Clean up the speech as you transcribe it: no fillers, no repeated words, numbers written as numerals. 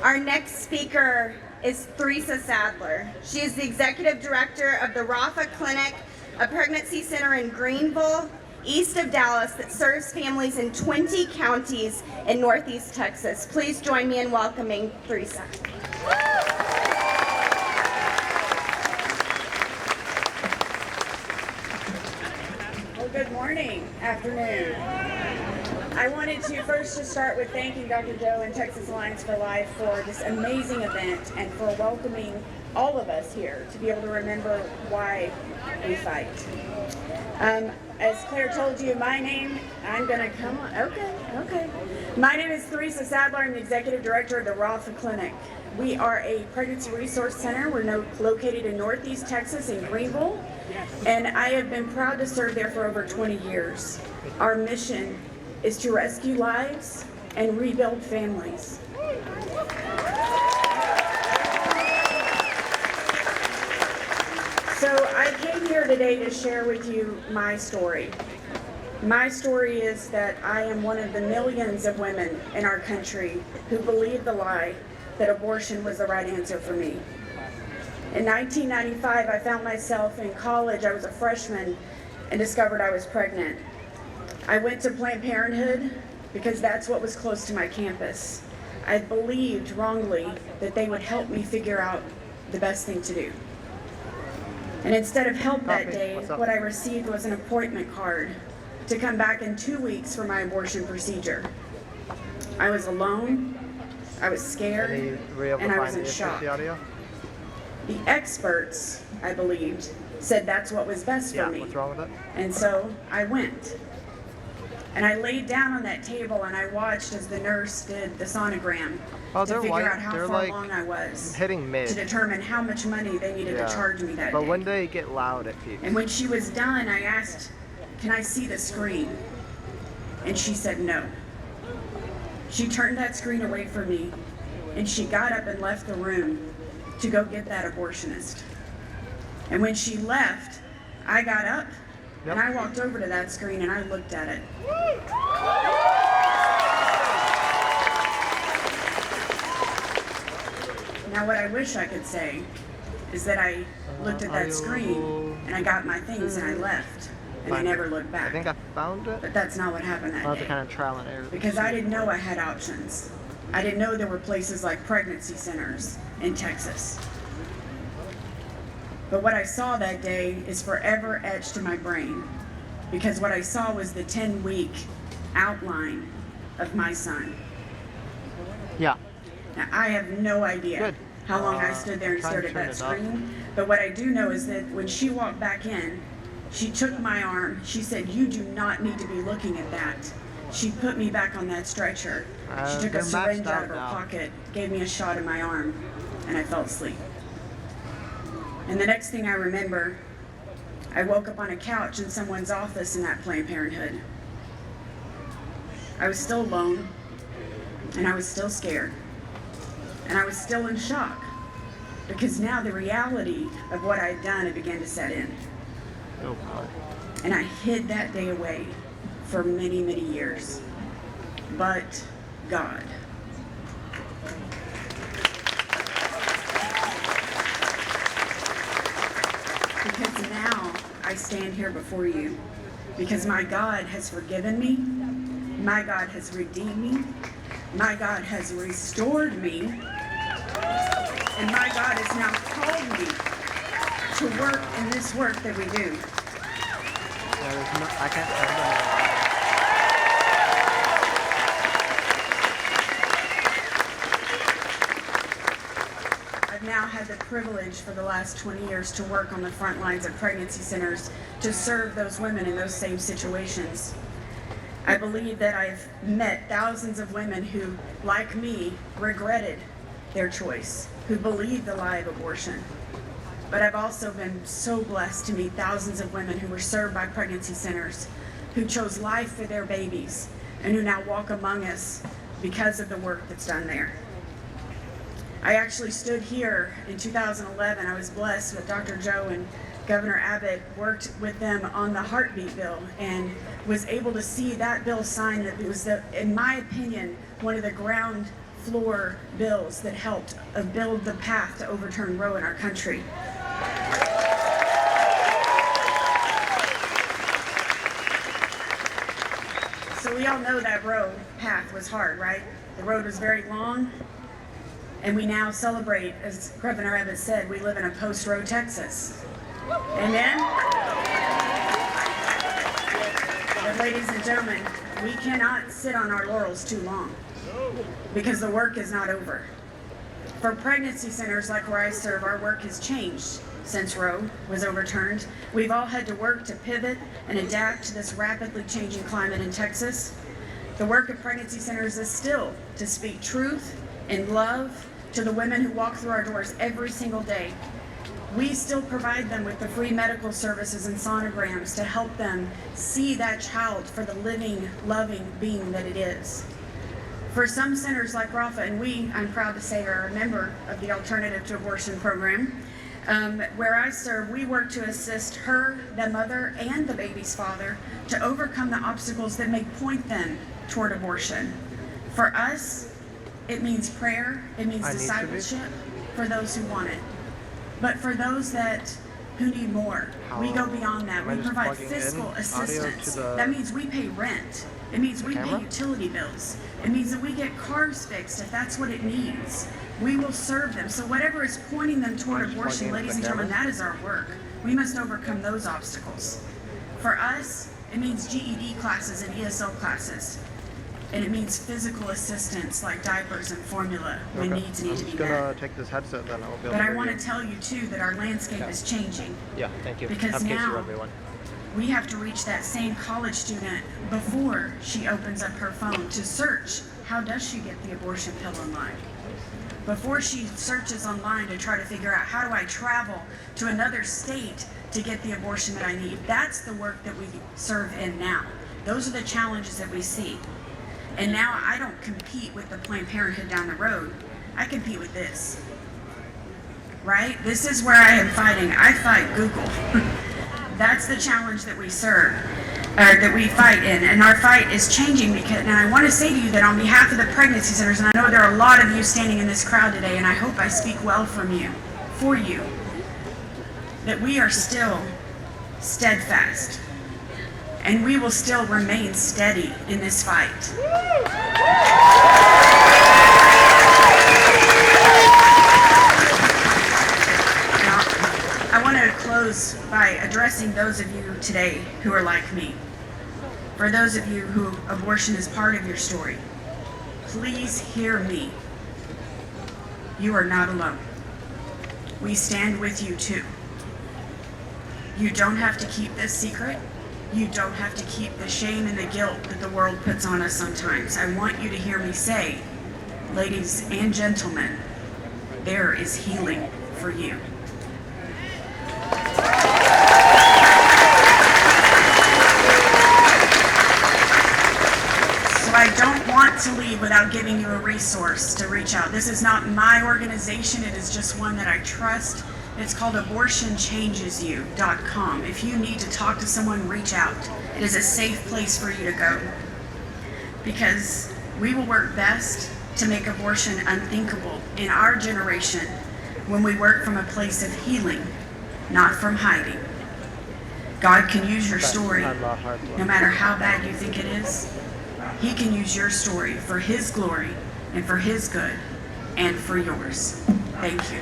Our next speaker is Threesa Sadler. She is the Executive Director of the Raffa Clinic, a pregnancy center in Greenville, east of Dallas, that serves families in 20 counties in Northeast Texas. Please join me in welcoming Threesa. Well, good morning, afternoon. I wanted to first just start with thanking Dr. Joe and Texas Alliance for Life for this amazing event and for welcoming all of us here to be able to remember why we fight. As Claire told you, my name is Threesa Sadler. I'm the Executive Director of the Raffa Clinic. We are a pregnancy resource center. We're located in Northeast Texas in Greenville, and I have been proud to serve there for over 20 years. Our mission is to rescue lives and rebuild families. So I came here today to share with you my story. My story is that I am one of the millions of women in our country who believe the lie that abortion was the right answer for me. In 1995, I found myself in college. I was a freshman and discovered I was pregnant. I went to Planned Parenthood because that's what was close to my campus. I believed wrongly that they would help me figure out the best thing to do. And instead of help that day, what I received was an appointment card to come back in 2 weeks for my abortion procedure. I was alone, I was scared, and I was in shock. The experts, I believed, said that's what was best for me. What's wrong with it? And so I went. And I laid down on that table and I watched as the nurse did the sonogram to figure out how far along I was, hitting mid, to determine how much money they needed to charge me that day. But when they get loud, it peaks. And when she was done, I asked, "Can I see the screen?" And she said no. She turned that screen away from me and she got up and left the room to go get that abortionist. And when she left, I got up and I walked over to that screen and I looked at it. Now what I wish I could say is that I looked at that screen and I got my things and I left and I never looked back. I think I found it. But that's not what happened that I'll have day. to kind of trial and error. Because I didn't know I had options. I didn't know there were places like pregnancy centers in Texas. But what I saw that day is forever etched in my brain, because what I saw was the 10-week outline of my son. Yeah. Now, I have no idea how long I stood there and stared at that screen, but what I do know is that when she walked back in, she took my arm, she said, "You do not need to be looking at that." She put me back on that stretcher. She took a syringe out of her pocket, gave me a shot in my arm, and I fell asleep. And the next thing I remember, I woke up on a couch in someone's office in that Planned Parenthood. I was still alone, and I was still scared, and I was still in shock, because now the reality of what I'd done had began to set in. Oh God. And I hid that day away for many, many years. But God. Because now I stand here before you, because my God has forgiven me, my God has redeemed me, my God has restored me, and my God has now called me to work in this work that we do. I can't find it. I've now had the privilege for the last 20 years to work on the front lines of pregnancy centers to serve those women in those same situations. I believe that I've met thousands of women who, like me, regretted their choice, who believed the lie of abortion. But I've also been so blessed to meet thousands of women who were served by pregnancy centers, who chose life for their babies, and who now walk among us because of the work that's done there. I actually stood here in 2011. I was blessed with Dr. Joe and Governor Abbott, worked with them on the heartbeat bill and was able to see that bill signed. That it was, in my opinion, one of the ground floor bills that helped build the path to overturn Roe in our country. So we all know that Roe path was hard, right? The road was very long, and we now celebrate, as Governor Abbott said, we live in a post-Roe Texas. Amen? But ladies and gentlemen, we cannot sit on our laurels too long, because the work is not over. For pregnancy centers like where I serve, our work has changed since Roe was overturned. We've all had to work to pivot and adapt to this rapidly changing climate in Texas. The work of pregnancy centers is still to speak truth and love to the women who walk through our doors every single day. We still provide them with the free medical services and sonograms to help them see that child for the living, loving being that it is. For some centers like Raffa, and we, I'm proud to say, are a member of the Alternative to Abortion program, where I serve, we work to assist her, the mother, and the baby's father to overcome the obstacles that may point them toward abortion. For us, it means prayer, it means discipleship for those who want it. But for those who need more, we go beyond that. We provide fiscal assistance. That means we pay rent. It means we pay utility bills. It means that we get cars fixed if that's what it needs. We will serve them. So whatever is pointing them toward abortion, ladies and gentlemen, that is our work. We must overcome those obstacles. For us, it means GED classes and ESL classes. And it means physical assistance like diapers and formula when needs need to be met. I'm just gonna take this headset, then I'll be able But to I hear want you. to tell you too that our landscape is changing. Yeah, thank you. Because Have Casey now run me one. we have to reach that same college student before she opens up her phone to search how does she get the abortion pill online. Before she searches online to try to figure out how do I travel to another state to get the abortion that I need. That's the work that we serve in now. Those are the challenges that we see. And now I don't compete with the Planned Parenthood down the road. I compete with this. Right? This is where I am fighting. I fight Google. That's the challenge that we serve, that we fight in. And our fight is changing because, and I want to say to you that on behalf of the pregnancy centers, and I know there are a lot of you standing in this crowd today, and I hope I speak well for you, that we are still steadfast. And we will still remain steady in this fight. Now, I want to close by addressing those of you today who are like me. For those of you who abortion is part of your story, please hear me. You are not alone. We stand with you too. You don't have to keep this secret. You don't have to keep the shame and the guilt that the world puts on us sometimes. I want you to hear me say, ladies and gentlemen, there is healing for you. So I don't want to leave without giving you a resource to reach out. This is not my organization, it is just one that I trust. It's called abortionchangesyou.com. If you need to talk to someone, reach out. It is a safe place for you to go. Because we will work best to make abortion unthinkable in our generation when we work from a place of healing, not from hiding. God can use your story, no matter how bad you think it is. He can use your story for His glory and for His good and for yours. Thank you.